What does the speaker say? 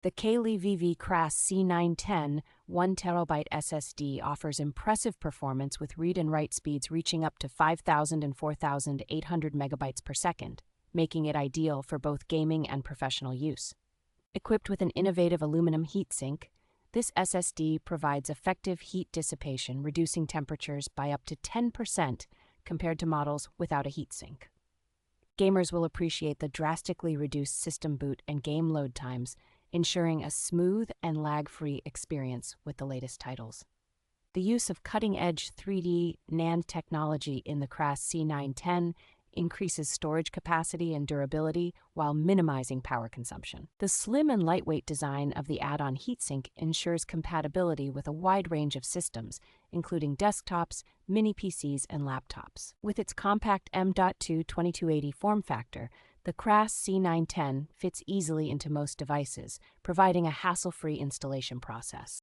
The KLEVV CRAS C910 1TB SSD offers impressive performance with read and write speeds reaching up to 5,000 and 4,800 megabytes per second, making it ideal for both gaming and professional use. Equipped with an innovative aluminum heatsink, this SSD provides effective heat dissipation, reducing temperatures by up to 10% compared to models without a heatsink. Gamers will appreciate the drastically reduced system boot and game load times, ensuring a smooth and lag-free experience with the latest titles. The use of cutting-edge 3D NAND technology in the CRAS C910 increases storage capacity and durability while minimizing power consumption. The slim and lightweight design of the add-on heatsink ensures compatibility with a wide range of systems, including desktops, mini PCs, and laptops. With its compact M.2 2280 form factor, the CRAS C910 fits easily into most devices, providing a hassle-free installation process.